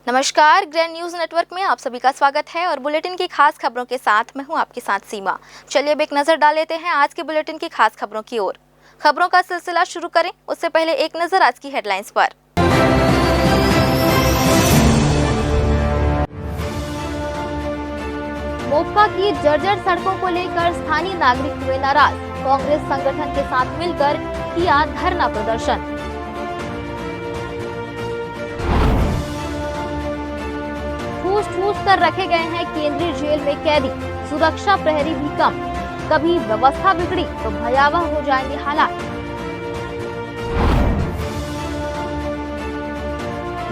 नमस्कार, grand news network में आप सभी का स्वागत है और बुलेटिन की खास खबरों के साथ मैं हूं आपके साथ सीमा। चलिए अब एक नजर डाल लेते हैं आज के बुलेटिन की खास खबरों की ओर। खबरों का सिलसिला शुरू करें उससे पहले एक नजर आज की हेडलाइंस पर। मोपा की जर्जर सड़कों को लेकर स्थानीय नागरिक हुए नाराज, कांग्रेस संगठन के साथ मिलकर किया धरना प्रदर्शन। ठूस ठूस कर रखे गए हैं केंद्रीय जेल में कैदी, सुरक्षा प्रहरी भी कम, कभी व्यवस्था बिगड़ी तो भयावह हो जाएंगे हालात।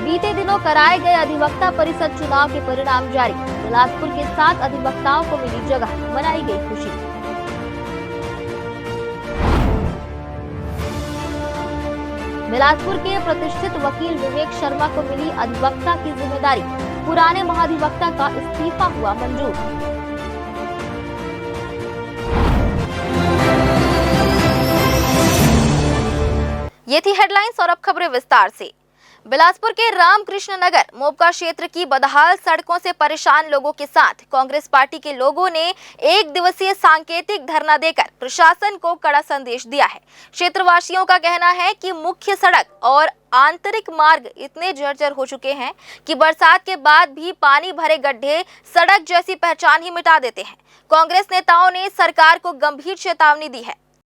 बीते दिनों कराए गए अधिवक्ता परिषद चुनाव के परिणाम जारी, बिलासपुर के 7 अधिवक्ताओं को मिली जगह, मनाई गई खुशी। बिलासपुर के प्रतिष्ठित वकील विवेक शर्मा को मिली अधिवक्ता की जिम्मेदारी, पुराने महाधिवक्ता का इस्तीफा हुआ मंजूर। ये थी हेडलाइंस और अब खबरें विस्तार से। बिलासपुर के रामकृष्ण नगर मोपका क्षेत्र की बदहाल सड़कों से परेशान लोगों के साथ कांग्रेस पार्टी के लोगों ने एक दिवसीय सांकेतिक धरना देकर प्रशासन को कड़ा संदेश दिया है। क्षेत्रवासियों का कहना है कि मुख्य सड़क और आंतरिक मार्ग इतने जर्जर हो चुके हैं कि बरसात के बाद भी पानी भरे गड्ढे सड़क जैसी पहचान ही मिटा देते हैं। कांग्रेस नेताओं ने सरकार को गंभीर चेतावनी दी है।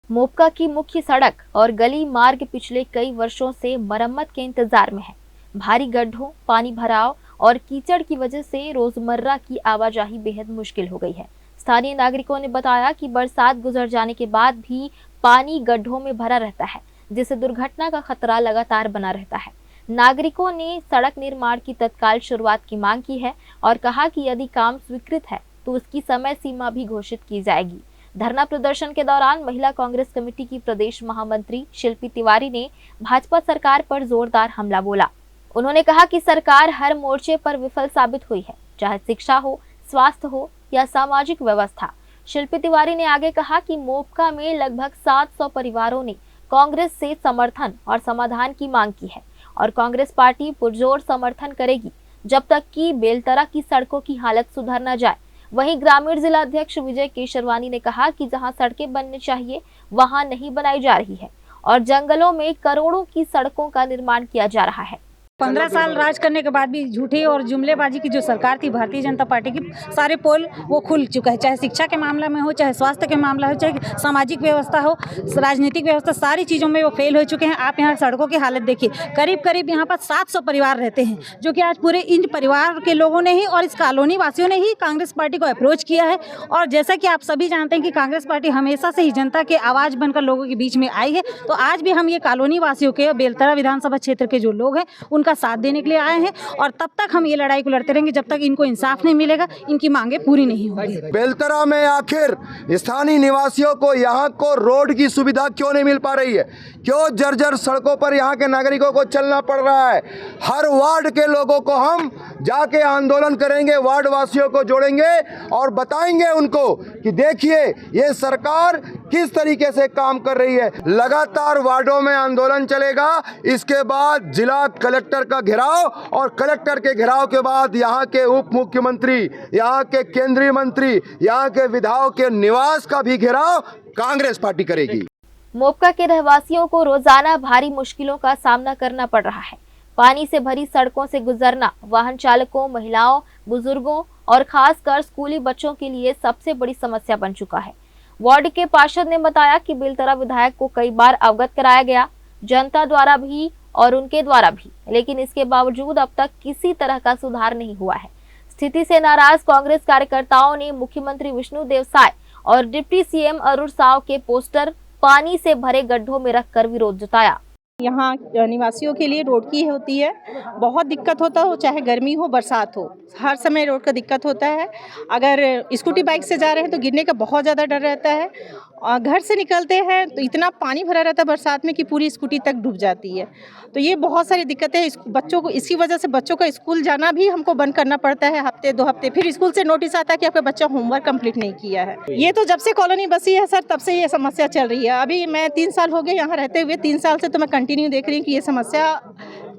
मोपका की मुख्य सड़क और गली मार्ग पिछले कई वर्षों से मरम्मत के इंतजार में है। भारी गड्ढों, पानी भराव और कीचड़ की वजह से रोजमर्रा की आवाजाही बेहद मुश्किल हो गई है। स्थानीय नागरिकों ने बताया कि बरसात गुजर जाने के बाद भी पानी गड्ढों में भरा रहता है, जिससे दुर्घटना का खतरा लगातार बना रहता है। नागरिकों ने सड़क निर्माण की तत्काल शुरुआत की मांग की है और कहा कि यदि काम स्वीकृत है तो उसकी समय सीमा भी घोषित की जाएगी। धरना प्रदर्शन के दौरान महिला कांग्रेस कमेटी की प्रदेश महामंत्री शिल्पी तिवारी ने भाजपा सरकार पर जोरदार हमला बोला। उन्होंने कहा कि सरकार हर मोर्चे पर विफल साबित हुई है, चाहे शिक्षा हो, स्वास्थ्य हो या सामाजिक व्यवस्था। शिल्पी तिवारी ने आगे कहा कि मोपका में लगभग 700 परिवारों ने कांग्रेस से समर्थन और समाधान की मांग की है और कांग्रेस पार्टी पुरजोर समर्थन करेगी जब तक कि बेलतरा की सड़कों की हालत सुधर न जाए। वहीं ग्रामीण जिला अध्यक्ष विजय केशरवानी ने कहा कि जहां सड़कें बननी चाहिए वहां नहीं बनाई जा रही है और जंगलों में करोड़ों की सड़कों का निर्माण किया जा रहा है। 15 साल राज करने के बाद भी झूठी और जुमलेबाजी की जो सरकार थी भारतीय जनता पार्टी की, सारे पोल वो खुल चुका है। चाहे शिक्षा के मामला में हो, चाहे स्वास्थ्य के मामला हो, चाहे सामाजिक व्यवस्था हो, राजनीतिक व्यवस्था, सारी चीज़ों में वो फेल हो चुके हैं। आप यहाँ सड़कों की हालत देखिए, करीब करीब यहाँ पर 700 परिवार रहते हैं, जो कि आज पूरे इन परिवार के लोगों ने ही और इस कॉलोनी वासियों ने ही कांग्रेस पार्टी को अप्रोच किया है। और जैसा कि आप सभी जानते हैं कि कांग्रेस पार्टी हमेशा से ही जनता के आवाज़ बनकर लोगों के बीच में आई है, तो आज भी हम ये कॉलोनी वासियों के, बेलतरा विधानसभा क्षेत्र के जो लोग हैं उनका साथ देने के लिए आए हैं और तब तक हम ये लड़ाई को लड़ते रहेंगे जब तक इनको इंसाफ नहीं मिलेगा, इनकी मांगे पूरी नहीं होंगी। बेलतरा में आखिर स्थानीय निवासियों को यहाँ को रोड की सुविधा क्यों नहीं मिल पा रही है? क्यों जर्जर सड़कों पर यहाँ के नागरिकों को चलना पड़ रहा है? हर वार्ड के लोगों को हम जाके आंदोलन करेंगे, वार्ड वासियों को जोड़ेंगे और बताएंगे उनको कि देखिए ये सरकार किस तरीके से काम कर रही है। लगातार वार्डों में आंदोलन चलेगा, इसके बाद जिला कलेक्टर का घेराव और कलेक्टर के घेराव के बाद यहाँ के उप मुख्यमंत्री, यहाँ के केंद्रीय मंत्री, यहाँ के विधायक के निवास का भी घेराव कांग्रेस पार्टी करेगी। मोपका के रहवासियों को रोजाना भारी मुश्किलों का सामना करना पड़ रहा है। पानी से भरी सड़कों से गुजरना वाहन चालकों, महिलाओं, बुजुर्गों और खासकर स्कूली बच्चों के लिए सबसे बड़ी समस्या बन चुका है। वार्ड के पार्षद ने बताया कि बेलतरा विधायक को कई बार अवगत कराया गया, जनता द्वारा भी और उनके द्वारा भी, लेकिन इसके बावजूद अब तक किसी तरह का सुधार नहीं हुआ है। स्थिति से नाराज कांग्रेस कार्यकर्ताओं ने मुख्यमंत्री विष्णुदेव साय और डिप्टी सीएम अरुण साव के पोस्टर पानी से भरे गड्ढों में रखकर विरोध जताया। यहाँ निवासियों के लिए रोड की होती है, बहुत दिक्कत होता हो, चाहे गर्मी हो बरसात हो, हर समय रोड का दिक्कत होता है। अगर स्कूटी बाइक से जा रहे हैं तो गिरने का बहुत ज़्यादा डर रहता है और घर से निकलते हैं तो इतना पानी भरा रहता है बरसात में कि पूरी स्कूटी तक डूब जाती है। तो ये बहुत सारी दिक्कतें बच्चों को, इसी वजह से बच्चों का स्कूल जाना भी हमको बंद करना पड़ता है हफ्ते 2 हफ्ते। फिर स्कूल से नोटिस आता है कि आपका बच्चा होमवर्क कंप्लीट नहीं किया है। ये तो जब से कॉलोनी बसी है सर, तब से ये समस्या चल रही है। अभी मैं 3 साल हो गए यहाँ रहते हुए, 3 साल से तो मैं कंटिन्यू देख रही हूँ कि ये समस्या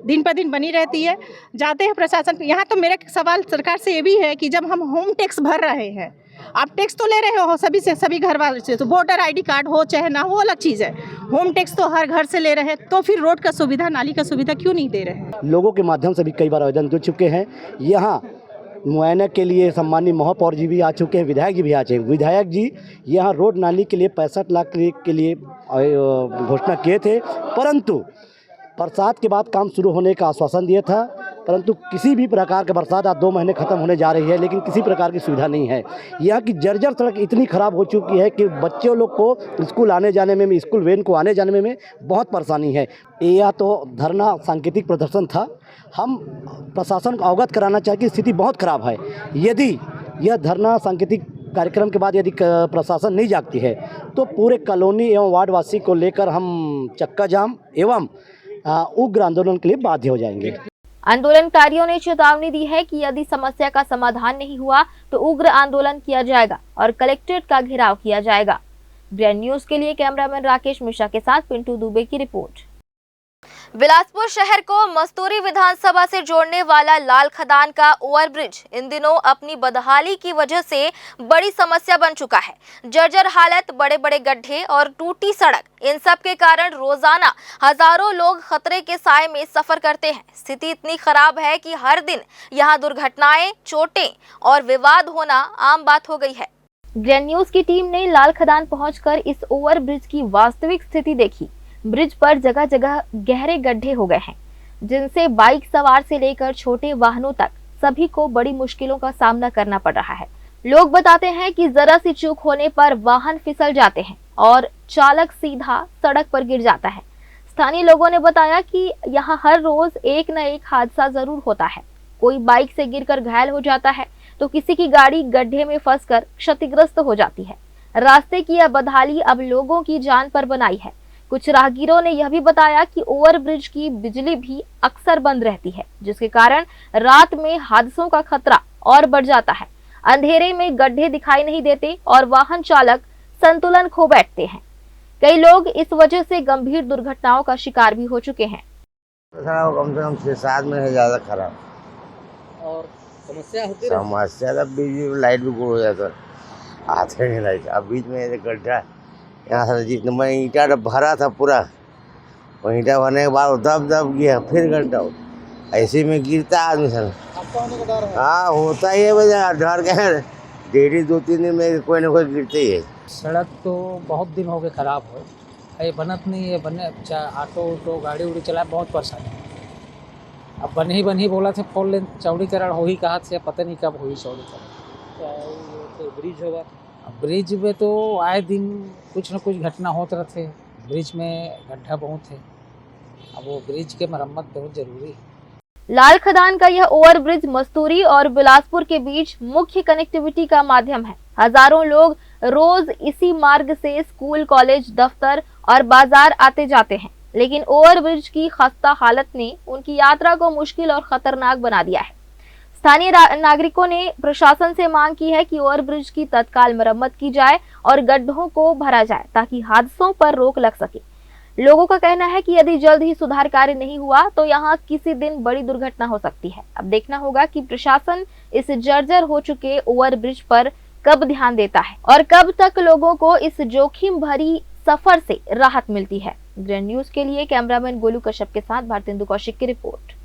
दिन पर दिन बनी रहती है। जाते हैं प्रशासन, यहाँ तो मेरा सवाल सरकार से ये भी है कि जब हम होम टैक्स भर रहे हैं, आप टैक्स तो ले रहे हो सभी से, सभी घर वाले से, तो वोटर ID कार्ड हो चाहे ना हो अलग चीज़ है, होम टैक्स तो हर घर से ले रहे हैं, तो फिर रोड का सुविधा, नाली का सुविधा क्यों नहीं दे रहे हैं? लोगों के माध्यम से भी कई बार आवेदन दे चुके हैं। यहाँ मुआयना के लिए सम्मानीय महापौर जी भी आ चुके हैं, विधायक जी भी आ चुके हैं। विधायक जी यहाँ रोड नाली के लिए 65 लाख के लिए घोषणा किए थे, परंतु बरसात के बाद काम शुरू होने का आश्वासन दिया था, परंतु किसी भी प्रकार का बरसात आज 2 महीने ख़त्म होने जा रही है, लेकिन किसी प्रकार की सुविधा नहीं है। यहाँ की जर्जर सड़क इतनी ख़राब हो चुकी है कि बच्चों लोग को स्कूल आने जाने में, स्कूल वैन को आने जाने में बहुत परेशानी है। यह तो धरना सांकेतिक प्रदर्शन था। हम प्रशासन को अवगत कराना चाहिए कि स्थिति बहुत ख़राब है। यदि यह धरना सांकेतिक कार्यक्रम के बाद यदि प्रशासन नहीं जागती है तो पूरे कॉलोनी एवं वार्डवासी को लेकर हम चक्का जाम एवं उग्र आंदोलन के लिए बाध्य हो जाएंगे। आंदोलनकारियों ने चेतावनी दी है कि यदि समस्या का समाधान नहीं हुआ तो उग्र आंदोलन किया जाएगा और कलेक्ट्रेट का घेराव किया जाएगा। ब्रेन न्यूज के लिए कैमरामैन राकेश मिश्रा के साथ पिंटू दुबे की रिपोर्ट। बिलासपुर शहर को मस्तूरी विधानसभा से जोड़ने वाला लाल खदान का ओवरब्रिज इन दिनों अपनी बदहाली की वजह से बड़ी समस्या बन चुका है। जर्जर हालत, बड़े बड़े गड्ढे और टूटी सड़क, इन सब के कारण रोजाना हजारों लोग खतरे के साए में सफर करते हैं। स्थिति इतनी खराब है कि हर दिन यहाँ दुर्घटनाएं, चोटें और विवाद होना आम बात हो गई है। ग्रैंड न्यूज की टीम ने लाल खदान पहुंचकर इस ओवरब्रिज की वास्तविक स्थिति देखी। ब्रिज पर जगह जगह गहरे गड्ढे हो गए हैं, जिनसे बाइक सवार से लेकर छोटे वाहनों तक सभी को बड़ी मुश्किलों का सामना करना पड़ रहा है। लोग बताते हैं कि जरा सी चूक होने पर वाहन फिसल जाते हैं और चालक सीधा सड़क पर गिर जाता है। स्थानीय लोगों ने बताया कि यहाँ हर रोज एक न एक हादसा जरूर होता है। कोई बाइक से गिरकर घायल हो जाता है तो किसी की गाड़ी गड्ढे में फंसकर क्षतिग्रस्त हो जाती है। रास्ते की यह बदहाली अब लोगों की जान पर बनाई है। कुछ राहगीरों ने यह भी बताया कि ओवरब्रिज की बिजली भी अक्सर बंद रहती है, जिसके कारण रात में हादसों का खतरा और बढ़ जाता है। अंधेरे में गड्ढे दिखाई नहीं देते और वाहन चालक संतुलन खो बैठते हैं। कई लोग इस वजह से गंभीर दुर्घटनाओं का शिकार भी हो चुके हैं। कम से कम 6-7 में है ज़्यादा खराब। और समस्या होती समस्या बिजली लाइट भी गुल हो जाता, आते नहीं लाइट। अब बीच में गड्ढा, यहाँ से जितना मैं ईंटा भरा था पूरा, वो ईंटा भरने के बाद दब गया, फिर गड्ढा ऐसे में गिरता आदमी सर। हाँ होता ही है भैया, डर के डेली 2-3 दिन में कोई ना कोई गिरते ही है। सड़क तो बहुत दिन हो गए खराब हो, ये बनत नहीं है। बने ऑटो गाड़ी उड़ी चलाए बहुत परेशानी है। अब बन ही बोला थे 4 लेन चौड़ीकरण हो ही कहा से, पता नहीं कब हुई चौड़ीकरण। ब्रिज होगा, ब्रिज में तो आए दिन कुछ न कुछ घटना होते रहते। ब्रिज में गड्ढा बहुत है, अब वो ब्रिज के मरम्मत बहुत जरूरी है। लाल खदान का यह ओवरब्रिज मस्तूरी और बिलासपुर के बीच मुख्य कनेक्टिविटी का माध्यम है। हजारों लोग रोज इसी मार्ग से स्कूल, कॉलेज, दफ्तर और बाजार आते जाते हैं, लेकिन ओवरब्रिज की खस्ता हालत ने उनकी यात्रा को मुश्किल और खतरनाक बना दिया है। स्थानीय नागरिकों ने प्रशासन से मांग की है कि ओवरब्रिज की तत्काल मरम्मत की जाए और गड्ढों को भरा जाए ताकि हादसों पर रोक लग सके। लोगों का कहना है कि यदि जल्द ही सुधार कार्य नहीं हुआ तो यहाँ किसी दिन बड़ी दुर्घटना हो सकती है। अब देखना होगा कि प्रशासन इस जर्जर हो चुके ओवरब्रिज पर कब ध्यान देता है और कब तक लोगों को इस जोखिम भरी सफर से राहत मिलती है। ग्रैंड न्यूज के लिए कैमरामैन गोलू कश्यप के साथ भारतेंदु कौशिक की रिपोर्ट।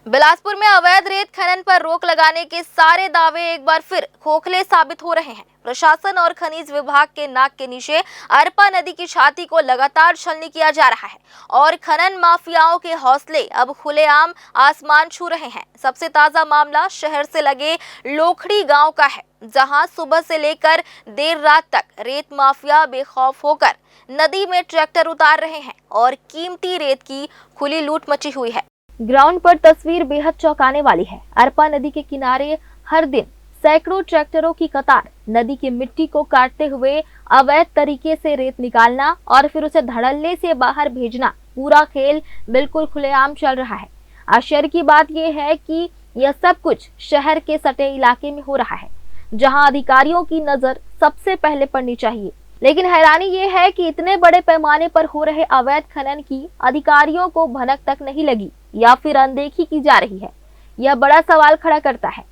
बिलासपुर में अवैध रेत खनन पर रोक लगाने के सारे दावे एक बार फिर खोखले साबित हो रहे हैं। प्रशासन और खनिज विभाग के नाक के नीचे अरपा नदी की छाती को लगातार छलनी किया जा रहा है और खनन माफियाओं के हौसले अब खुलेआम आसमान छू रहे हैं। सबसे ताजा मामला शहर से लगे लोखड़ी गांव का है, जहां सुबह से लेकर देर रात तक रेत माफिया बेखौफ होकर नदी में ट्रैक्टर उतार रहे हैं और कीमती रेत की खुली लूट मची हुई है। ग्राउंड पर तस्वीर बेहद चौंकाने वाली है। अरपा नदी के किनारे हर दिन सैकड़ों ट्रैक्टरों की कतार नदी की मिट्टी को काटते हुए अवैध तरीके से रेत निकालना और फिर उसे धड़ल्ले से बाहर भेजना, पूरा खेल बिल्कुल खुलेआम चल रहा है। आश्चर्य की बात यह है कि यह सब कुछ शहर के सटे इलाके में हो रहा है, जहां अधिकारियों की नजर सबसे पहले पड़नी चाहिए। लेकिन हैरानी ये है कि इतने बड़े पैमाने पर हो रहे अवैध खनन की अधिकारियों को भनक तक नहीं लगी। या फिर अनदेखी की जा रही है, यह बड़ा सवाल खड़ा करता है।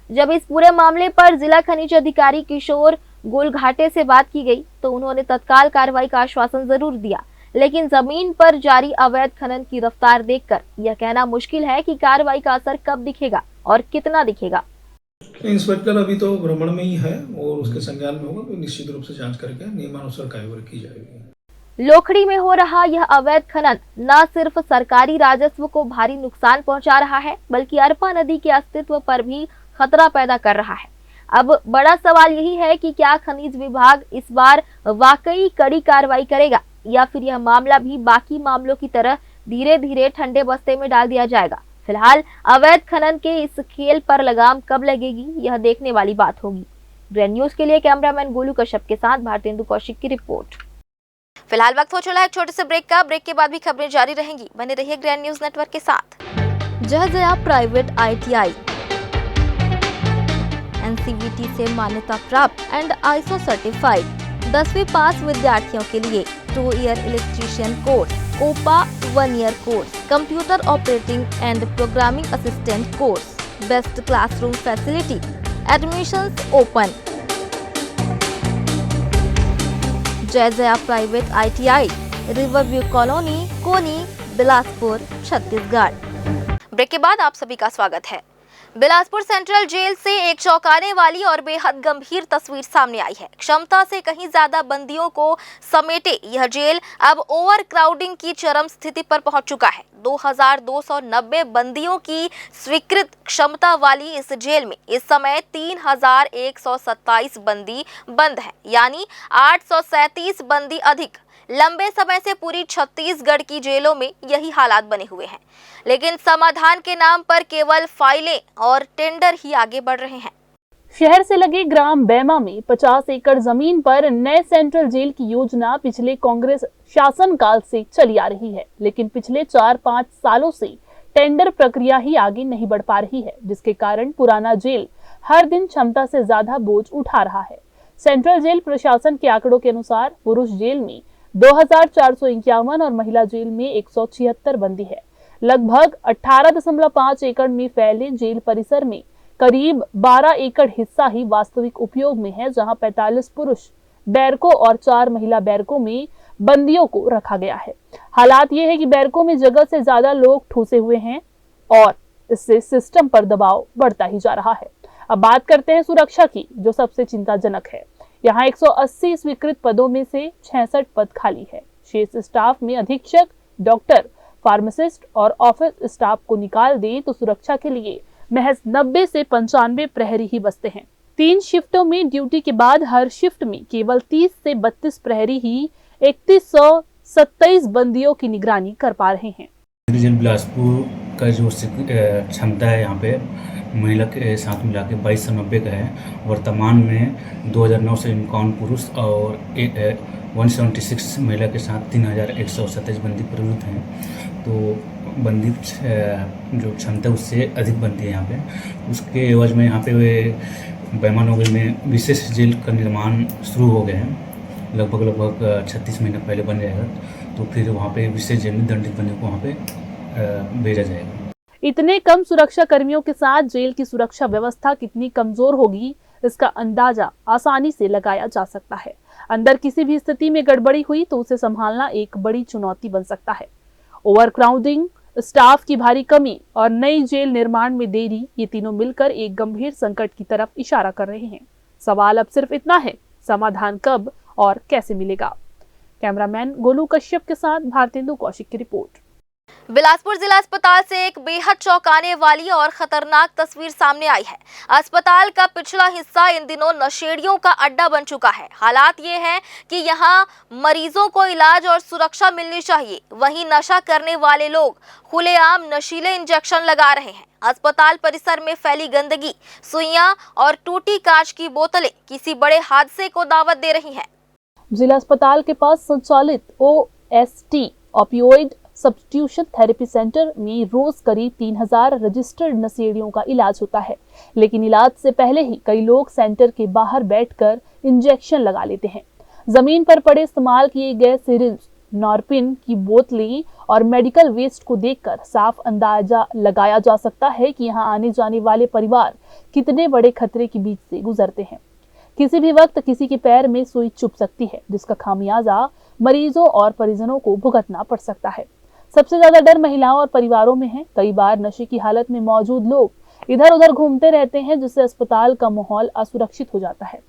जब इस पूरे मामले पर जिला खनिज अधिकारी किशोर गोलघाटे से बात की गई तो उन्होंने तत्काल कार्रवाई का आश्वासन जरूर दिया, लेकिन जमीन पर जारी अवैध खनन की रफ्तार देखकर यह कहना मुश्किल है कि कार्रवाई का असर कब दिखेगा और कितना दिखेगा। इंस्पेक्टर अभी तो भ्रमण में ही है और उसके संज्ञान में होगा, तो निश्चित रूप से जांच करके नियमानुसार कार्रवाई की जाएगी। लोखड़ी में हो रहा यह अवैध खनन न सिर्फ सरकारी राजस्व को भारी नुकसान पहुंचा रहा है, बल्कि अरपा नदी के अस्तित्व पर भी खतरा पैदा कर रहा है। अब बड़ा सवाल यही है कि क्या खनिज विभाग इस बार वाकई कड़ी कार्रवाई करेगा या फिर यह मामला भी बाकी मामलों की तरह धीरे धीरे ठंडे बस्ते में डाल दिया जाएगा। फिलहाल अवैध खनन के इस खेल पर लगाम कब लगेगी, यह देखने वाली बात होगी। ग्रैंड न्यूज के लिए कैमरामैन गोलू कश्यप के साथ भारतेंदु कौशिक की रिपोर्ट। फिलहाल वक्त हो चला है एक छोटे से ब्रेक का। ब्रेक के बाद भी खबरें जारी रहेंगी, बने रहिए ग्रैंड न्यूज नेटवर्क के साथ। जहजया प्राइवेट ITI NCVT से मान्यता प्राप्त एंड ISO सर्टिफाइड 10वीं पास विद्यार्थियों के लिए 2 year electrician course, OPA 1 year course, computer operating and programming assistant course, best classroom facility, admissions open. Jayjaya private ITI, Riverview colony, Koni, Bilaspur, Chhattisgarh. Break के बाद आप सभी का स्वागत है। बिलासपुर सेंट्रल जेल से एक चौंकाने वाली और बेहद गंभीर तस्वीर सामने आई है। क्षमता से कहीं ज्यादा बंदियों को समेटे यह जेल अब ओवर क्राउडिंग की चरम स्थिति पर पहुंच चुका है। 2290 बंदियों की स्वीकृत क्षमता वाली इस जेल में इस समय 3127 बंदी बंद हैं, यानी 837 बंदी अधिक। लंबे समय से पूरी छत्तीसगढ़ की जेलों में यही हालात बने हुए हैं, लेकिन समाधान के नाम पर केवल फाइलें और टेंडर ही आगे बढ़ रहे हैं। शहर से लगे ग्राम बैमा में 50 एकड़ जमीन पर नए सेंट्रल जेल की योजना पिछले कांग्रेस शासनकाल से चली आ रही है, लेकिन पिछले 4-5 सालों से टेंडर प्रक्रिया ही आगे नहीं बढ़ पा रही है, जिसके कारण पुराना जेल हर दिन क्षमता से ज्यादा बोझ उठा रहा है। सेंट्रल जेल प्रशासन के आंकड़ों के अनुसार पुरुष जेल में 2451 और महिला जेल में 176 बंदी है। लगभग 18.5 एकड़ में फैले जेल परिसर में करीब 12 एकड़ हिस्सा ही वास्तविक उपयोग में है, जहां 45 पुरुष बैरकों और 4 महिला बैरकों में बंदियों को रखा गया है। हालात ये है कि बैरकों में जगह से ज्यादा लोग ठूसे हुए हैं और इससे सिस्टम पर दबाव बढ़ता ही जा रहा है। अब बात करते हैं सुरक्षा की, जो सबसे चिंताजनक है। यहाँ 180 स्वीकृत पदों में से 66 पद खाली है। शेष स्टाफ में अधीक्षक, डॉक्टर, फार्मासिस्ट और ऑफिस स्टाफ को निकाल दें तो सुरक्षा के लिए महज 90 से 95 प्रहरी ही बचते हैं। 3 शिफ्टों में ड्यूटी के बाद हर शिफ्ट में केवल 30 से 32 प्रहरी ही 3127 बंदियों की निगरानी कर पा रहे हैं। जेल बिलासपुर का जो क्षमता है यहाँ पे महिला के साथ मिला के 2290 का है। वर्तमान में 2009 से 51 पुरुष और 176 महिला के साथ 3127 बंदी प्रवृत्त हैं। तो बंदी जो क्षमता उससे अधिक बनती है यहाँ पे। उसके एवज में यहाँ पे बैमा नगर में विशेष जेल का निर्माण शुरू हो गया है। लगभग 36 महीने पहले बन जाएगा, तो फिर वहाँ पे विशेष जेल में दंडित बंदियों को वहाँ पे भेजा जाएगा। इतने कम सुरक्षा कर्मियों के साथ जेल की सुरक्षा व्यवस्था कितनी कमजोर होगी, इसका अंदाजा आसानी से लगाया जा सकता है। अंदर किसी भी स्थिति में गड़बड़ी हुई तो उसे संभालना एक बड़ी चुनौती बन सकता है। ओवरक्राउडिंग, स्टाफ की भारी कमी और नई जेल निर्माण में देरी, ये तीनों मिलकर एक गंभीर संकट की तरफ इशारा कर रहे हैं। सवाल अब सिर्फ इतना है, समाधान कब और कैसे मिलेगा। कैमरामैन गोलू कश्यप के साथ भारतेंदु कौशिक की रिपोर्ट। बिलासपुर जिला अस्पताल से एक बेहद चौंकाने वाली और खतरनाक तस्वीर सामने आई है। अस्पताल का पिछला हिस्सा इन दिनों नशेड़ियों का अड्डा बन चुका है। हालात ये हैं कि यहाँ मरीजों को इलाज और सुरक्षा मिलनी चाहिए, वहीं नशा करने वाले लोग खुलेआम नशीले इंजेक्शन लगा रहे हैं। अस्पताल परिसर में फैली गंदगी, सुइयां और टूटी कांच की बोतलें किसी बड़े हादसे को दावत दे रही हैं। जिला अस्पताल के पास संचालित OST ऑपियोइड सब्स्टिट्यूशन थेरेपी सेंटर में रोज करीब 3000 रजिस्टर्ड नशेड़ियों का इलाज होता है, लेकिन इलाज से पहले ही कई लोग सेंटर के बाहर बैठकर इंजेक्शन लगा लेते हैं। जमीन पर पड़े इस्तेमाल किए गए सिरिंज नॉरपिन की बोतलें और मेडिकल वेस्ट को देखकर साफ अंदाजा लगाया जा सकता है कि यहाँ आने जाने वाले परिवार कितने बड़े खतरे के बीच से गुजरते हैं। किसी भी वक्त किसी के पैर में सुई चुभ सकती है, जिसका खामियाजा मरीजों और परिजनों को भुगतना पड़ सकता है। सबसे ज्यादा डर महिलाओं और परिवारों में है। कई बार नशे की हालत में मौजूद लोग इधर उधर घूमते रहते हैं, जिससे अस्पताल का माहौल असुरक्षित हो जाता है।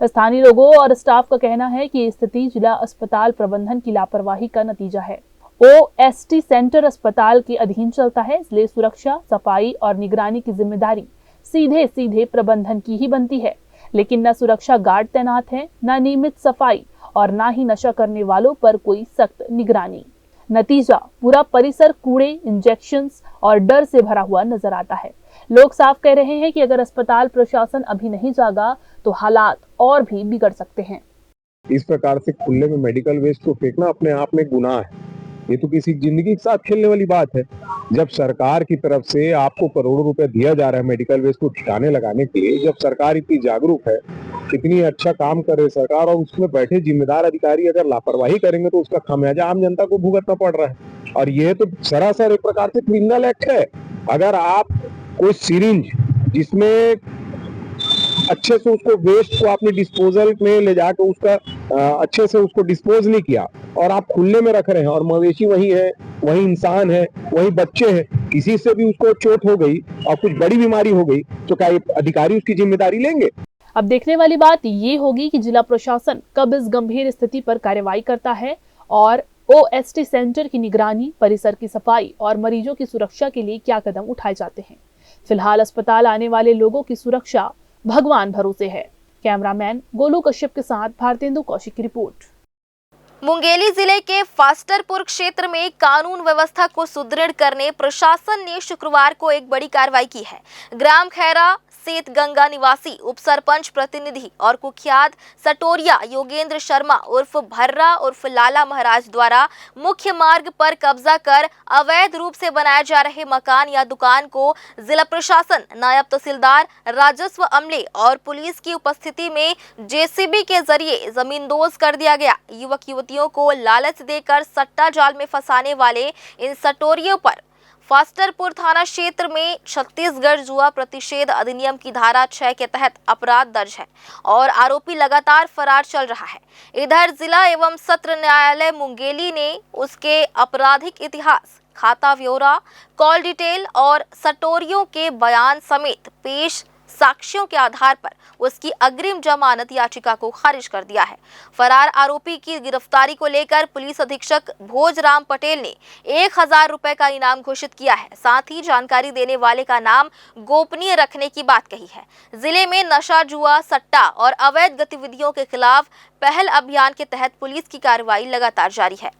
स्थानीय लोगों और स्टाफ का कहना है कि ये स्थिति जिला अस्पताल प्रबंधन की लापरवाही का नतीजा है। OST सेंटर अस्पताल के अधीन चलता है, इसलिए सुरक्षा, सफाई और निगरानी की जिम्मेदारी सीधे प्रबंधन की ही बनती है। लेकिन न सुरक्षा गार्ड तैनात है, न नियमित सफाई और न ही नशा करने वालों पर कोई सख्त निगरानी। नतीजा पूरा परिसर कूड़े, इंजेक्शंस और डर से भरा हुआ नजर आता है। लोग साफ कह रहे हैं कि अगर अस्पताल प्रशासन अभी नहीं जागा तो हालात और भी बिगड़ सकते हैं। इस प्रकार से खुले में मेडिकल वेस्ट को फेंकना अपने आप में गुनाह है। ये तो किसी जिंदगी के साथ खेलने वाली बात है। जब सरकार की तरफ से आपको करोड़ों रुपए दिया जा रहा है मेडिकल वेस्ट को ठिकाने लगाने के लिए, जब सरकार इतनी जागरूक है, इतनी अच्छा काम कर रही सरकार, और उसमें बैठे जिम्मेदार अधिकारी अगर लापरवाही करेंगे तो उसका खामियाजा आम जनता को भुगतना पड़ रहा है। और ये तो सरासर एक प्रकार से क्रिमिनल एक्ट है। अगर आप कोई सिरिंज जिसमें अच्छे से उसको वेस्ट को आपने डिस्पोजल में ले जाकर उसका अच्छे से उसको डिस्पोज नहीं किया और आप खुले में रख रहे हैं, और मवेशी वही है, वही इंसान है, वही बच्चे हैं, किसी से भी उसको चोट हो गई और कुछ बड़ी बीमारी हो गई तो क्या अधिकारी उसकी जिम्मेदारी लेंगे? अब देखने वाली बात ये होगी कि जिला प्रशासन कब इस गंभीर स्थिति पर कार्रवाई करता है और OST सेंटर की निगरानी, परिसर की सफाई और मरीजों की सुरक्षा के लिए क्या कदम उठाए जाते हैं। फिलहाल अस्पताल आने वाले लोगों की सुरक्षा भगवान भरोसे है। कैमरामैन गोलू कश्यप के साथ भारतेंदु कौशिक की रिपोर्ट। मुंगेली जिले के फास्टरपुर क्षेत्र में कानून व्यवस्था को सुदृढ़ करने प्रशासन ने शुक्रवार को एक बड़ी कार्रवाई की है। ग्राम खैरा सेत गंगा निवासी उप सरपंच प्रतिनिधि और कुख्यात सटोरिया योगेंद्र शर्मा उर्फ भर्रा उर्फ लाला महाराज द्वारा मुख्य मार्ग पर कब्जा कर अवैध रूप से बनाए जा रहे मकान या दुकान को जिला प्रशासन, नायब तहसीलदार, राजस्व अमले और पुलिस की उपस्थिति में JCB के जरिए जमींदोज कर दिया गया। युवक युवतियों को लालच देकर सट्टा जाल में फंसाने वाले इन सटोरियों पर फास्टरपुर थाना क्षेत्र में छत्तीसगढ़ जुआ प्रतिषेध अधिनियम की धारा 6 के तहत अपराध दर्ज है और आरोपी लगातार फरार चल रहा है। इधर जिला एवं सत्र न्यायालय मुंगेली ने उसके आपराधिक इतिहास, खाता ब्यौरा, कॉल डिटेल और सटोरियों के बयान समेत पेश साक्ष्यों के आधार पर उसकी अग्रिम जमानत याचिका को खारिज कर दिया है। फरार आरोपी की गिरफ्तारी को लेकर पुलिस अधीक्षक भोजराम पटेल ने 1000 रुपए का इनाम घोषित किया है। साथ ही जानकारी देने वाले का नाम गोपनीय रखने की बात कही है। जिले में नशा, जुआ, सट्टा और अवैध गतिविधियों के खिलाफ पहल अभियान के तहत पुलिस की कार्रवाई लगातार जारी है।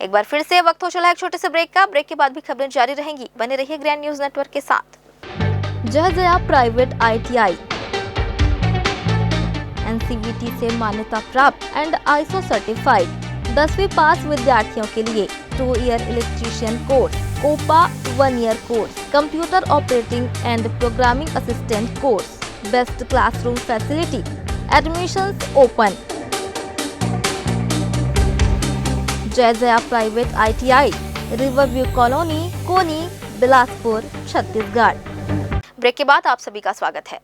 एक बार फिर से वक्त हो चला है एक छोटे से ब्रेक का। ब्रेक के बाद भी खबरें जारी रहेंगी। बने रहिए ग्रैंड न्यूज नेटवर्क के साथ। जहजया प्राइवेट ITI NCVT से मान्यता प्राप्त एंड ISO सर्टिफाइड 10वीं पास विद्यार्थियों के लिए 2 year electrician course, COPA 1 year course, computer operating and programming assistant course, best classroom facility, admissions open. Jayjaya private ITI, Riverview colony, Koni, Bilaspur, Chhattisgarh. Break के बाद आप सभी का स्वागत है।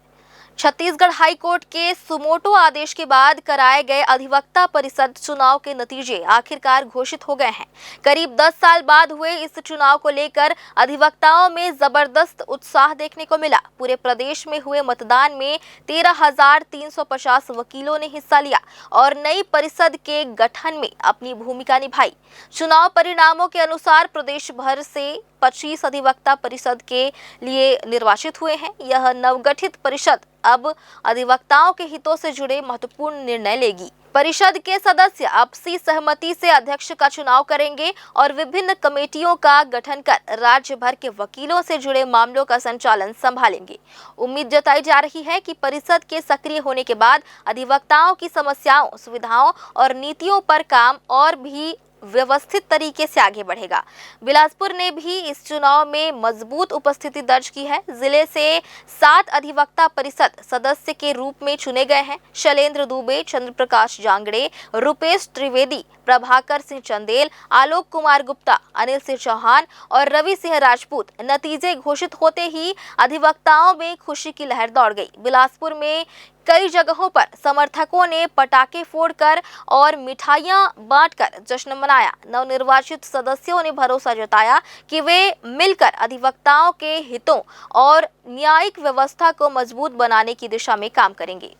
छत्तीसगढ़ हाई कोर्ट के सुमोटो आदेश के बाद कराए गए अधिवक्ता परिषद चुनाव के नतीजे आखिरकार घोषित हो गए हैं। करीब 10 साल बाद हुए इस चुनाव को लेकर अधिवक्ताओं में जबरदस्त उत्साह देखने को मिला। पूरे प्रदेश में हुए मतदान में 13,350 वकीलों ने हिस्सा लिया और नई परिषद के गठन में अपनी भूमिका निभाई। चुनाव परिणामों के अनुसार प्रदेश भर से 25 अधिवक्ता परिषद के लिए निर्वाचित हुए हैं। यह नवगठित परिषद अब अधिवक्ताओं के हितों से जुड़े महत्वपूर्ण निर्णय लेगी। परिषद के सदस्य आपसी सहमति से अध्यक्ष का चुनाव करेंगे और विभिन्न कमेटियों का गठन कर राज्य भर के वकीलों से जुड़े मामलों का संचालन संभालेंगे। उम्मीद जताई जा रही है कि परिषद के सक्रिय होने के बाद अधिवक्ताओं की समस्याओं, सुविधाओं और नीतियों पर काम और भी व्यवस्थित तरीके से आगे बढ़ेगा। बिलासपुर ने भी इस चुनाव में मजबूत उपस्थिति दर्ज की है। जिले से 7 अधिवक्ता परिषद सदस्य के रूप में चुने गए हैं। शैलेंद्र दुबे, चंद्र प्रकाश जांगड़े, रुपेश त्रिवेदी, प्रभाकर सिंह चंदेल, आलोक कुमार गुप्ता, अनिल सिंह चौहान और रवि सिंह राजपूत। नतीजे घोषित होते ही अधिवक्ताओं में खुशी की लहर दौड़ गई। बिलासपुर में कई जगहों पर समर्थकों ने पटाखे फोड़कर और मिठाइयां बांटकर जश्न मनाया। नवनिर्वाचित सदस्यों ने भरोसा जताया कि वे मिलकर अधिवक्ताओं के हितों और न्यायिक व्यवस्था को मजबूत बनाने की दिशा में काम करेंगे।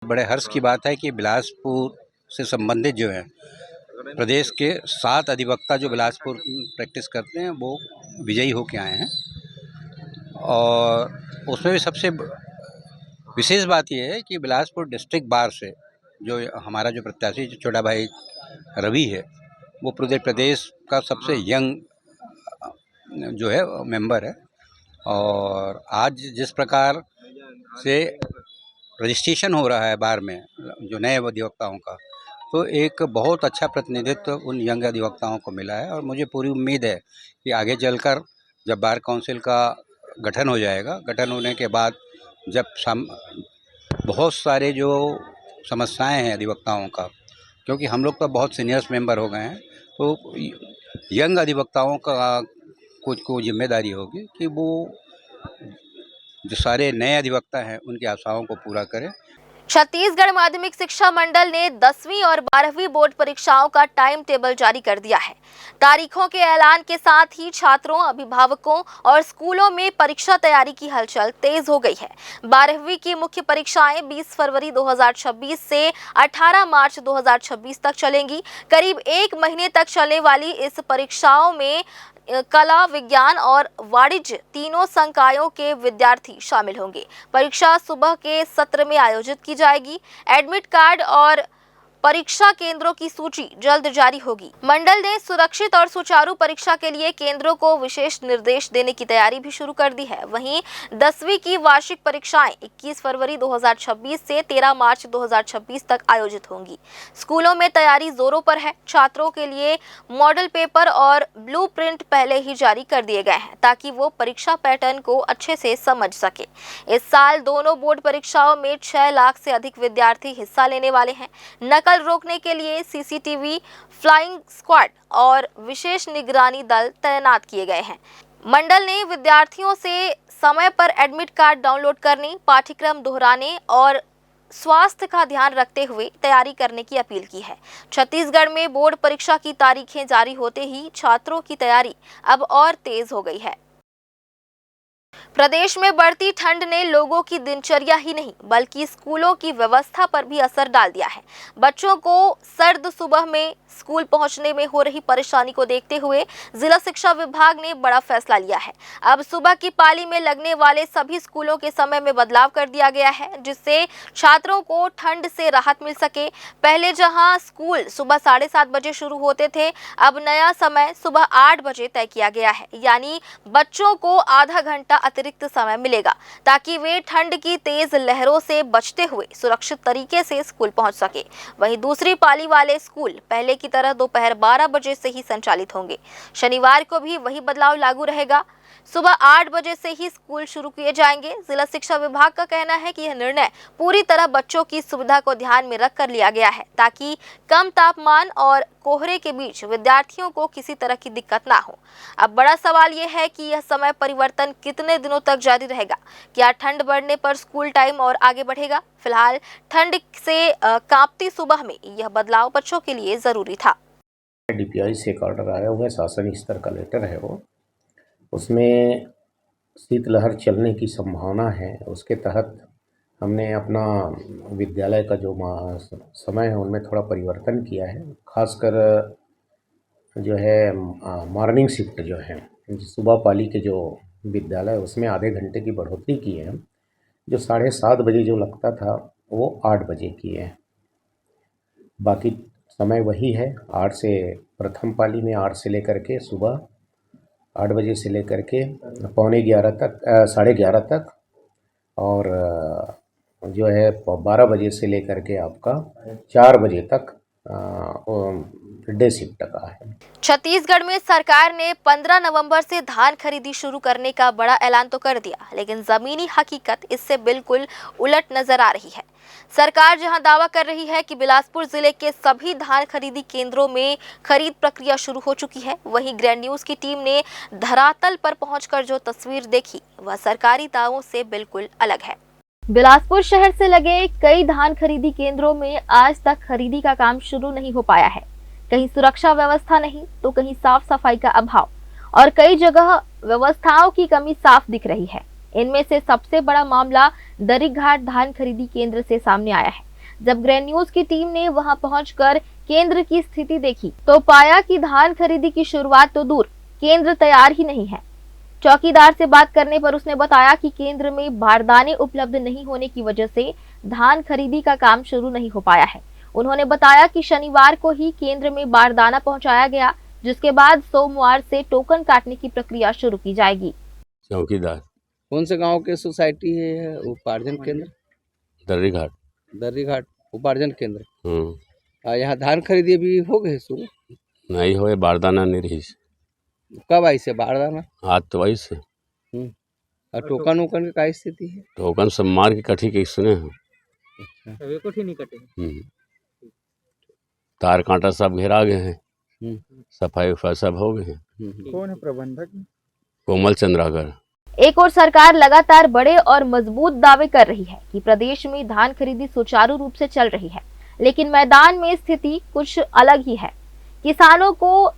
बड़े हर्ष की बात है कि बिलासपुर से संबंधित जो है प्रदेश के 7 अधिवक्ता जो बिलासपुर प्रैक्टिस करते हैं वो विजयी होकर आए हैं। और उसमें भी सबसे विशेष बात यह है कि बिलासपुर डिस्ट्रिक्ट बार से जो हमारा जो प्रत्याशी जो छोटा भाई रवि है वो पूरे प्रदेश का सबसे यंग जो है मेंबर है। और आज जिस प्रकार से रजिस्ट्रेशन हो रहा है बार में जो नए अधिवक्ताओं का, तो एक बहुत अच्छा प्रतिनिधित्व उन यंग अधिवक्ताओं को मिला है। और मुझे पूरी उम्मीद है कि आगे चलकर जब बार काउंसिल का गठन हो जाएगा, गठन होने के बाद जब बहुत सारे जो समस्याएं हैं अधिवक्ताओं का, क्योंकि हम लोग तो बहुत सीनियर्स मेंबर हो गए हैं, तो यंग अधिवक्ताओं का कुछ को जिम्मेदारी होगी कि वो जो सारे नए अधिवक्ता हैं उनकी आशाओं को पूरा करें। छत्तीसगढ़ माध्यमिक शिक्षा मंडल ने 10वीं और 12वीं बोर्ड परीक्षाओं का टाइम टेबल जारी कर दिया है। तारीखों के ऐलान के साथ ही छात्रों, अभिभावकों और स्कूलों में परीक्षा तैयारी की हलचल तेज हो गई है। 12वीं की मुख्य परीक्षाएं 20 फरवरी 2026 से 18 मार्च 2026 तक चलेंगी। करीब 1 महीने तक चलने वाली इस परीक्षाओं में कला, विज्ञान और वाणिज्य तीनों संकायों के विद्यार्थी शामिल होंगे। परीक्षा सुबह के सत्र में आयोजित की जाएगी। एडमिट कार्ड और परीक्षा केंद्रों की सूची जल्द जारी होगी। मंडल ने सुरक्षित और सुचारू परीक्षा के लिए केंद्रों को विशेष निर्देश देने की तैयारी भी शुरू कर दी है। वहीं 10वीं की वार्षिक परीक्षाएं 21 फरवरी 2026 से 13 मार्च 2026 तक आयोजित होंगी। स्कूलों में तैयारी जोरों पर है। छात्रों के लिए मॉडल पेपर और ब्लूप्रिंट पहले ही जारी कर दिए गए हैं ताकि वो परीक्षा पैटर्न को अच्छे से समझ सके। इस साल दोनों बोर्ड परीक्षाओं में 6 लाख से अधिक विद्यार्थी हिस्सा लेने वाले हैं। नकल रोकने के लिए सीसीटीवी, फ्लाइंग स्क्वाड और विशेष निगरानी दल तैनात किए गए हैं। मंडल ने विद्यार्थियों से समय पर एडमिट कार्ड डाउनलोड करने, पाठ्यक्रम दोहराने और स्वास्थ्य का ध्यान रखते हुए तैयारी करने की अपील की है। छत्तीसगढ़ में बोर्ड परीक्षा की तारीखें जारी होते ही छात्रों की तैयारी अब और तेज हो गई है। प्रदेश में बढ़ती ठंड ने लोगों की दिनचर्या ही नहीं बल्कि स्कूलों की व्यवस्था पर भी असर डाल दिया है। बच्चों को सर्द सुबह में स्कूल पहुंचने में हो रही परेशानी को देखते हुए जिला शिक्षा विभाग ने बड़ा फैसला लिया है। अब सुबह की पाली में लगने वाले सभी स्कूलों के समय में बदलाव कर दिया गया है, जिससे छात्रों को ठंड से राहत मिल सके। पहले जहां स्कूल सुबह 7:30 बजे शुरू होते थे, अब नया समय सुबह 8 बजे तय किया गया है। यानी बच्चों को आधा घंटा अतिरिक्त समय मिलेगा ताकि वे ठंड की तेज लहरों से बचते हुए सुरक्षित तरीके से स्कूल पहुंच सके। वहीं दूसरी पाली वाले स्कूल पहले की तरह दोपहर 12 बजे से ही संचालित होंगे। शनिवार को भी वही बदलाव लागू रहेगा। सुबह 8 बजे से ही स्कूल शुरू किए जाएंगे। जिला शिक्षा विभाग का कहना है कि यह निर्णय पूरी तरह बच्चों की सुविधा को ध्यान में रखकर लिया गया है ताकि कम तापमान और कोहरे के बीच विद्यार्थियों को किसी तरह की दिक्कत ना हो। अब बड़ा सवाल यह है कि यह समय परिवर्तन कितने दिनों तक जारी रहेगा। क्या ठंड बढ़ने पर स्कूल टाइम और आगे बढ़ेगा? फिलहाल ठंड से कांपती सुबह में यह बदलाव बच्चों के लिए जरूरी था। डीपीआई से एक ऑर्डर आया हुआ है, शासन स्तर का लेटर है वो, उसमें शीतलहर चलने की संभावना है। उसके तहत हमने अपना विद्यालय का जो समय है उनमें थोड़ा परिवर्तन किया है। खासकर जो है मॉर्निंग शिफ्ट जो है सुबह पाली के जो विद्यालय उसमें आधे घंटे की बढ़ोतरी की है। जो 7:30 बजे जो लगता था वो 8 बजे की है। बाकी समय वही है 8 से प्रथम पाली में 8 से लेकर के सुबह 8 बजे से लेकर के 11:15 तक 11:30 तक, और जो है 12 बजे से लेकर के आपका 4 बजे तक डे शिफ्ट का है। छत्तीसगढ़ में सरकार ने 15 नवंबर से धान खरीदी शुरू करने का बड़ा ऐलान तो कर दिया, लेकिन जमीनी हकीकत इससे बिल्कुल उलट नजर आ रही है। सरकार जहां दावा कर रही है कि बिलासपुर जिले के सभी धान खरीदी केंद्रों में खरीद प्रक्रिया शुरू हो चुकी है, वहीं ग्रैंड न्यूज की टीम ने धरातल पर पहुंचकर जो तस्वीर देखी वह सरकारी दावों से बिल्कुल अलग है। बिलासपुर शहर से लगे कई धान खरीदी केंद्रों में आज तक खरीदी का काम शुरू नहीं हो पाया है। कहीं सुरक्षा व्यवस्था नहीं तो कहीं साफ सफाई का अभाव और कई जगह व्यवस्थाओं की कमी साफ दिख रही है। इनमें से सबसे बड़ा मामला दरिघाट धान खरीदी केंद्र से सामने आया है। जब ग्रैंड न्यूज की टीम ने वहां पहुंचकर केंद्र की स्थिति देखी तो पाया कि धान खरीदी की शुरुआत तो दूर, केंद्र तैयार ही नहीं है। चौकीदार से बात करने पर उसने बताया कि केंद्र में बारदाने उपलब्ध नहीं होने की वजह से धान खरीदी का काम शुरू नहीं हो पाया है। उन्होंने बताया कि शनिवार को ही केंद्र में बारदाना पहुंचाया गया, जिसके बाद सोमवार से टोकन काटने की प्रक्रिया शुरू की जाएगी। चौकीदार कौन से गांव के सोसाइटी है उपार्जन केंद्र? दर्रीघाट। दर्रीघाट उपार्जन केंद्र। यहाँ धान खरीदी भी हो गए शुरू? नहीं होए, बारदाना नहीं रही। कब आई से बारदाना? आज तो आई से। और टोकन वोकन की क्या स्थिति है? टोकन सब मार के कठी के सुने हैं। अच्छा, कोठी नहीं कटे। तार कांटा सब घेरा गए हैं, सफाई उफाई सब हो गए हैं। कौन है प्रबंधक? कोमल चंद्राकर। एक और सरकार लगातार बड़े और मजबूत दावे कर रही है कि प्रदेश में धान खरीदी सुचारू रूप से चल रही है, लेकिन मैदान में स्थिति कुछ अलग ही है। किसानों को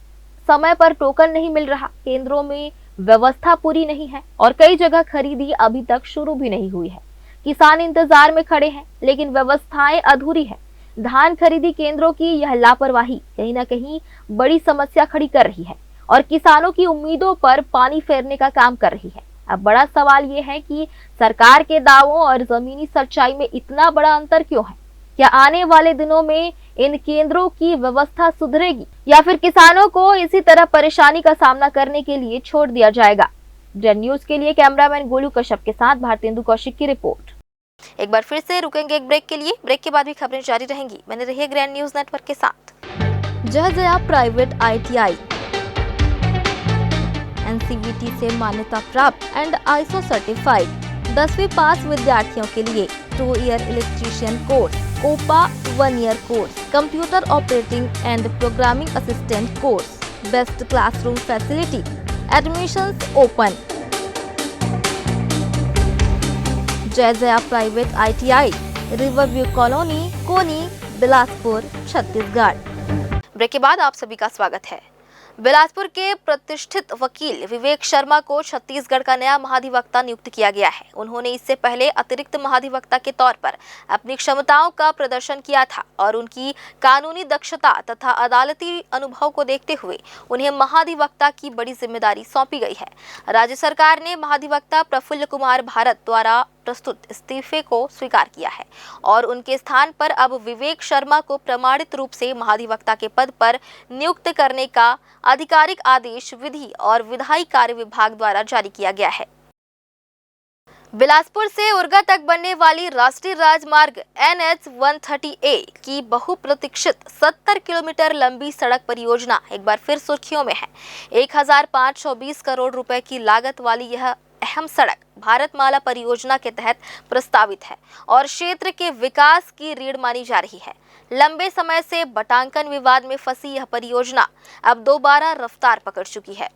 समय पर टोकन नहीं मिल रहा, केंद्रों में व्यवस्था पूरी नहीं है और कई जगह खरीदी अभी तक शुरू भी नहीं हुई है। किसान इंतजार में खड़े हैं, लेकिन व्यवस्थाएं अधूरी है। धान खरीदी केंद्रों की यह लापरवाही कहीं न कहीं बड़ी समस्या खड़ी कर रही है और किसानों की उम्मीदों पर पानी फेरने का काम कर रही है। अब बड़ा सवाल ये है कि सरकार के दावों और जमीनी सच्चाई में इतना बड़ा अंतर क्यों है? क्या आने वाले दिनों में इन केंद्रों की व्यवस्था सुधरेगी या फिर किसानों को इसी तरह परेशानी का सामना करने के लिए छोड़ दिया जाएगा? ग्रैंड न्यूज के लिए कैमरामैन गोलू कश्यप के साथ भारतेंदु कौशिक की रिपोर्ट। एक बार फिर से रुकेंगे एक ब्रेक के लिए, ब्रेक के बाद भी खबरें जारी रहेंगी। बने रहिए ग्रैंड न्यूज नेटवर्क के साथ। जहजया प्राइवेट ITI NCVT से मान्यता प्राप्त एंड ISO सर्टिफाइड 10वीं पास विद्यार्थियों के लिए 2 year electrician course, COPA 1 year course, computer operating and programming assistant course, best classroom facility, admissions open. Jayjaya private ITI, Riverview colony, Koni, Bilaspur, Chhattisgarh. Break के बाद आप सभी का स्वागत है। बिलासपुर के प्रतिष्ठित वकील विवेक शर्मा को छत्तीसगढ़ का नया महाधिवक्ता नियुक्त किया गया है। उन्होंने इससे पहले अतिरिक्त महाधिवक्ता के तौर पर अपनी क्षमताओं का प्रदर्शन किया था और उनकी कानूनी दक्षता तथा अदालती अनुभव को देखते हुए उन्हें महाधिवक्ता की बड़ी जिम्मेदारी सौंपी गई है। राज्य सरकार ने महाधिवक्ता प्रफुल्ल कुमार भारत द्वारा प्रस्तुत इस्तीफे को स्वीकार किया है और उनके स्थान पर अब विवेक शर्मा को प्रमाणित रूप से महाधिवक्ता के पद पर नियुक्त करने का आधिकारिक आदेश विधि और विधायी कार्य विभाग द्वारा जारी किया गया है। बिलासपुर से उरगा तक बनने वाली राष्ट्रीय राजमार्ग NH 130A की बहुप्रतीक्षित 70 किलोमीटर लंबी सड़क परियोजना एक बार फिर सुर्खियों में है। 1520 करोड़ रुपए की लागत वाली यह अहम सड़क भारतमाला परियोजना के तहत प्रस्तावित है और क्षेत्र के विकास की रीढ़ मानी जा रही है। लंबे समय से बटांकन विवाद में फंसी यह परियोजना अब दोबारा रफ्तार पकड़ चुकी है।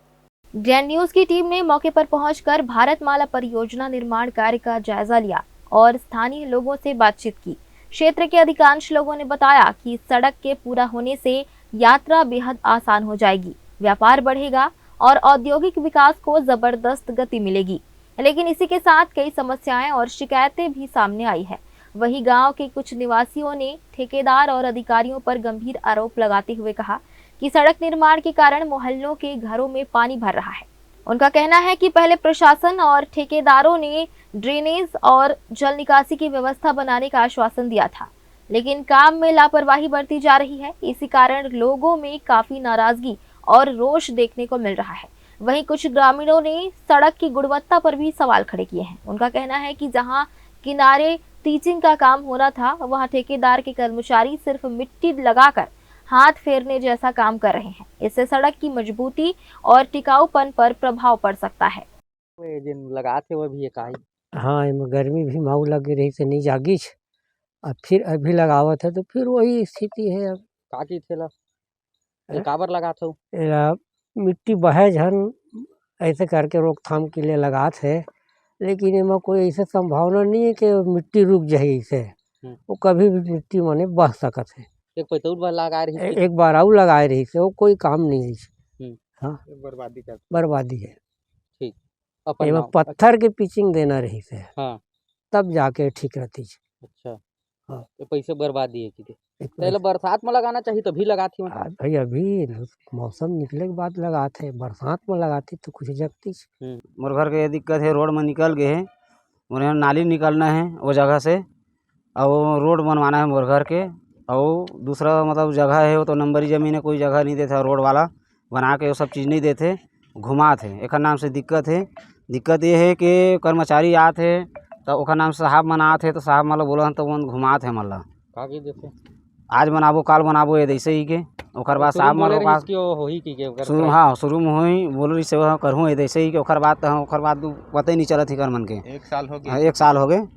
ग्रैंड न्यूज की टीम ने मौके पर पहुंचकर भारतमाला परियोजना निर्माण कार्य का जायजा लिया और स्थानीय लोगों से बातचीत की। क्षेत्र के अधिकांश लोगों ने बताया कि सड़क के पूरा होने से यात्रा बेहद आसान हो जाएगी, व्यापार बढ़ेगा और औद्योगिक विकास को जबरदस्त गति मिलेगी। लेकिन इसी के साथ कई समस्याएं और शिकायतें भी सामने आई है। वहीं गांव के कुछ निवासियों ने ठेकेदार और अधिकारियों पर गंभीर आरोप लगाते हुए कहा कि सड़क निर्माण के कारण मोहल्लों के घरों में पानी भर रहा है। उनका कहना है कि पहले प्रशासन और ठेकेदारों ने ड्रेनेज और जल निकासी की व्यवस्था बनाने का आश्वासन दिया था, लेकिन काम में लापरवाही बरती जा रही है। इसी कारण लोगों में काफी नाराजगी और रोष देखने को मिल रहा है। वहीं कुछ ग्रामीणों ने सड़क की गुणवत्ता पर भी सवाल खड़े किए हैं। उनका कहना है कि जहां किनारे टीचिंग का काम होना था, वहां ठेकेदार के कर्मचारी सिर्फ मिट्टी लगाकर हाथ फेरने जैसा काम कर रहे हैं। इससे सड़क की मजबूती और टिकाऊपन पर प्रभाव पड़ सकता है। जिन लगा थे वो भी एक आई। हाँ, एमे गर्मी भी माऊ लगे रही से नहीं जागी छ। अब फिर अभी लगावत है तो फिर वही स्थिति है। अब का की थेला काबर लगा था मिट्टी बहे झन ऐसे करके रोकथाम के लिए लगात है, लेकिन एमा कोई ऐसा संभावना नहीं है कि मिट्टी रुक जाए। इसे वो कभी भी मिट्टी माने बह सकत है। एक पैतौर बार लगा रही थी। एक बार और लगाए रही से वो कोई काम नहीं है। हाँ, बर्बादी है। ठीक एमा पत्थर के पिचिंग देना रही से हाँ, तब जाके ठीक रहती है। अच्छा हाँ, तो पैसे बर्बादी है कि पहले बरसात में लगाना चाहिए तभी लगाती हूँ। भाई अभी मौसम निकले के बाद लगाते हैं, बरसात में लगाती तो कुछ जगती। मोर घर के ये दिक्कत है, रोड में निकल गए हैं, उन्हें नाली निकालना है वो जगह से, और रोड बनवाना है मोर घर के। और दूसरा मतलब जगह है वो तो नंबरी ज़मीन है, कोई जगह नहीं देता रोड वाला बना के, वो सब चीज़ नहीं देते, घुमा थे। एक नाम से दिक्कत है। दिक्कत ये है कि कर्मचारी आते तो ओकर नाम से साहब मन आते तो साहब मतलब बोला तो वो घुमाते हैं मतलब कागी देते आज बनाबो काल बनाबो ये ऐसे ही के ओकर बाद साहब मन के पास शुरू हाँ शुरू में हुई बोल से करहूँ ये ऐसे ही के ओकर बाद पता ही नहीं चलत ही कर मन के 1 साल हो गया। 1 साल हो गए।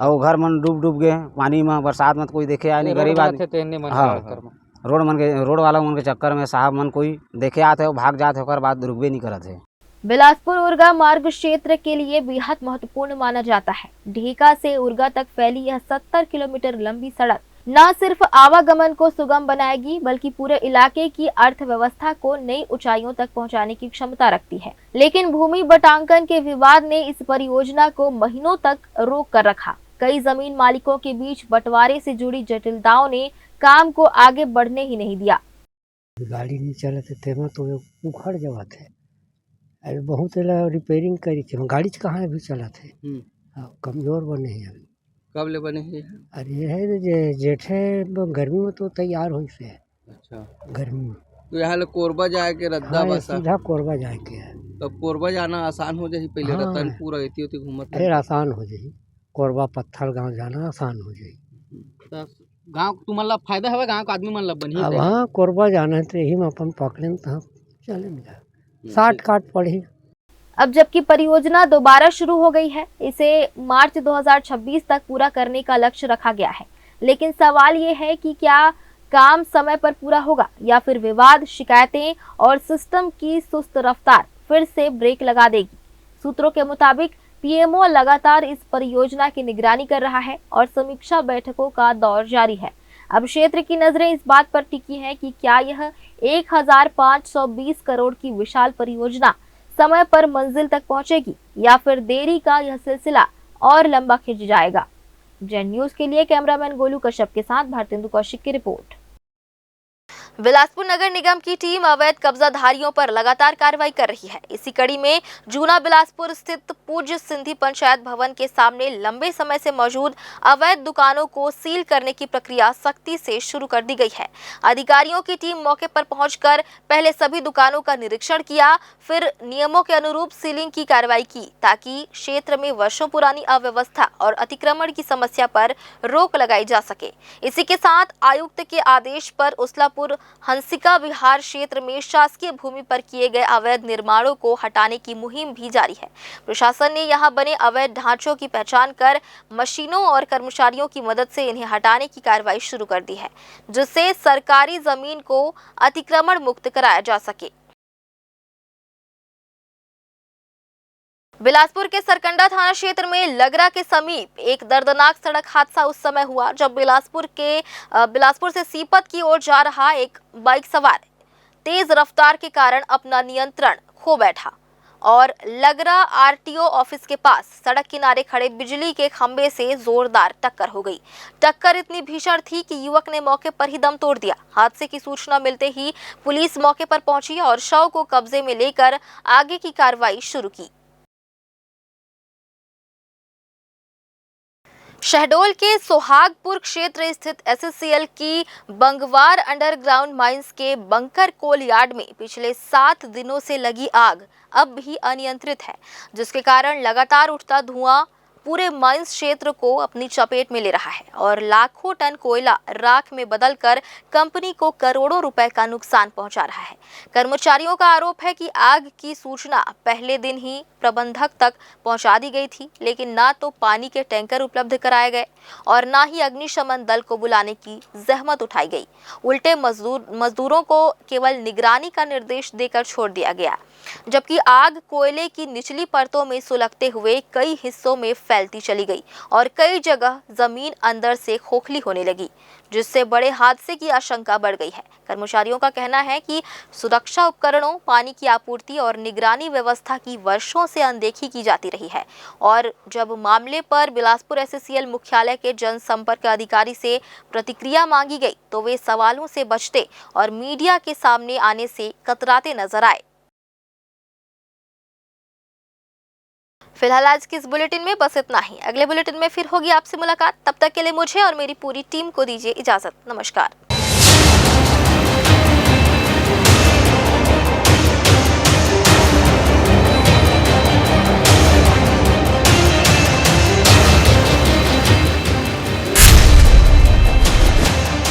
और घर मन डूब गए पानी में, बरसात में कोई देखे आए नहीं, गरीब आदमी। हाँ, रोड वाला मन के चक्कर में साहब मन कोई देखे आते हो भाग जाते ओकर बाद रुकबे नहीं करते है। बिलासपुर उर्गा मार्ग क्षेत्र के लिए बेहद महत्वपूर्ण माना जाता है। ढेका से उर्गा तक फैली यह 70 किलोमीटर लंबी सड़क न सिर्फ आवागमन को सुगम बनाएगी बल्कि पूरे इलाके की अर्थव्यवस्था को नई ऊंचाइयों तक पहुंचाने की क्षमता रखती है। लेकिन भूमि बटांकन के विवाद ने इस परियोजना को महीनों तक रोक कर रखा। कई जमीन मालिकों के बीच बंटवारे से जुड़ी जटिलताओं ने काम को आगे बढ़ने ही नहीं दिया। गाड़ी नहीं चलते थे तो उखड़ जावत है। अभी बहुत रिपेयरिंग करी थी, गाड़ी कहाँ अभी चला थे। कमजोर बने हैं अभी। कब ले बने हैं? अरे ये है जेठे गर्मी में तो तैयार हो से। अच्छा, गर्मी में तो यहाँ कोरबा जाए के रद्दा बसा सीधा कोरबा जाए के है। तब कोरबा जाना आसान हो जाए पहले। हाँ, रतनपुर रहती होती घूमत फिर आसान हो जाए। कोरबा पत्थर गांव जाना आसान हो जाए। गांव तुम्हारा फायदा है, गांव का आदमी मन बनी। अब हाँ कोरबा जाना है तो यही में अपन पकड़े तो चले मिला 60 काट पड़ी। अब जबकि परियोजना दोबारा शुरू हो गई है, इसे मार्च 2026 तक पूरा करने का लक्ष्य रखा गया है। लेकिन सवाल ये है कि क्या काम समय पर पूरा होगा या फिर विवाद, शिकायतें और सिस्टम की सुस्त रफ्तार फिर से ब्रेक लगा देगी। सूत्रों के मुताबिक पीएमओ लगातार इस परियोजना की निगरानी कर रहा है और समीक्षा बैठकों का दौर जारी है। अब क्षेत्र की नजरें इस बात पर टिकी हैं कि क्या यह 1520 करोड़ की विशाल परियोजना समय पर मंजिल तक पहुंचेगी या फिर देरी का यह सिलसिला और लंबा खिंच जाएगा। जेन न्यूज के लिए कैमरामैन गोलू कश्यप के साथ भारतेंदु कौशिक की रिपोर्ट। बिलासपुर नगर निगम की टीम अवैध कब्जाधारियों पर लगातार कार्रवाई कर रही है। इसी कड़ी में जूना बिलासपुर स्थित पूज्य सिंधी पंचायत भवन के सामने लंबे समय से मौजूद अवैध दुकानों को सील करने की प्रक्रिया सख्ती से शुरू कर दी गई है। अधिकारियों की टीम मौके पर पहुंचकर पहले सभी दुकानों का निरीक्षण किया, फिर नियमों के अनुरूप सीलिंग की कार्रवाई की ताकि क्षेत्र में वर्षों पुरानी अव्यवस्था और अतिक्रमण की समस्या पर रोक लगाई जा सके। इसी के साथ आयुक्त के आदेश पर उसलापुर हंसिका विहार क्षेत्र में शासकीय भूमि पर किए गए अवैध निर्माणों को हटाने की मुहिम भी जारी है। प्रशासन ने यहां बने अवैध ढांचों की पहचान कर मशीनों और कर्मचारियों की मदद से इन्हें हटाने की कार्रवाई शुरू कर दी है, जिससे सरकारी जमीन को अतिक्रमण मुक्त कराया जा सके। बिलासपुर के सरकंडा थाना क्षेत्र में लगरा के समीप एक दर्दनाक सड़क हादसा उस समय हुआ जब बिलासपुर से सीपत की ओर जा रहा एक बाइक सवार तेज रफ्तार के कारण अपना नियंत्रण खो बैठा और लगरा आरटीओ ऑफिस के पास सड़क किनारे खड़े बिजली के खंभे से जोरदार टक्कर हो गई। टक्कर इतनी भीषण थी कि युवक ने मौके पर ही दम तोड़ दिया। हादसे की सूचना मिलते ही पुलिस मौके पर पहुंची और शव को कब्जे में लेकर आगे की कार्रवाई शुरू की। शहडोल के सोहागपुर क्षेत्र स्थित एसएससीएल की बंगवार अंडरग्राउंड माइंस के बंकर कोल यार्ड में पिछले 7 दिनों से लगी आग अब भी अनियंत्रित है, जिसके कारण लगातार उठता धुआं पूरे माइंस क्षेत्र को अपनी चपेट में ले रहा है और लाखों टन कोयला राख में बदलकर कंपनी को करोड़ों रुपए का नुकसान पहुंचा रहा है। कर्मचारियों का आरोप है कि आग की सूचना पहले दिन ही प्रबंधक तक पहुंचा दी गई थी, लेकिन ना तो पानी के टैंकर उपलब्ध कराए गए और ना ही अग्निशमन दल को बुलाने की जहमत उठाई गई। उल्टे मजदूरों को केवल निगरानी का निर्देश देकर छोड़ दिया गया, जबकि आग कोयले की निचली परतों में सुलगते हुए कई हिस्सों में फैलती चली गई और कई जगह जमीन अंदर से खोखली होने लगी, जिससे बड़े हादसे की आशंका बढ़ गई है। कर्मचारियों का कहना है कि सुरक्षा उपकरणों, पानी की आपूर्ति और निगरानी व्यवस्था की वर्षों से अनदेखी की जाती रही है और जब मामले पर बिलासपुर एससीएल मुख्यालय के जनसंपर्क अधिकारी से प्रतिक्रिया मांगी गई तो वे सवालों से बचते और मीडिया के सामने आने से कतराते नजर आए। फिलहाल आज की इस बुलेटिन में बस इतना ही। अगले बुलेटिन में फिर होगी आपसे मुलाकात। तब तक के लिए मुझे और मेरी पूरी टीम को दीजिए इजाजत। नमस्कार।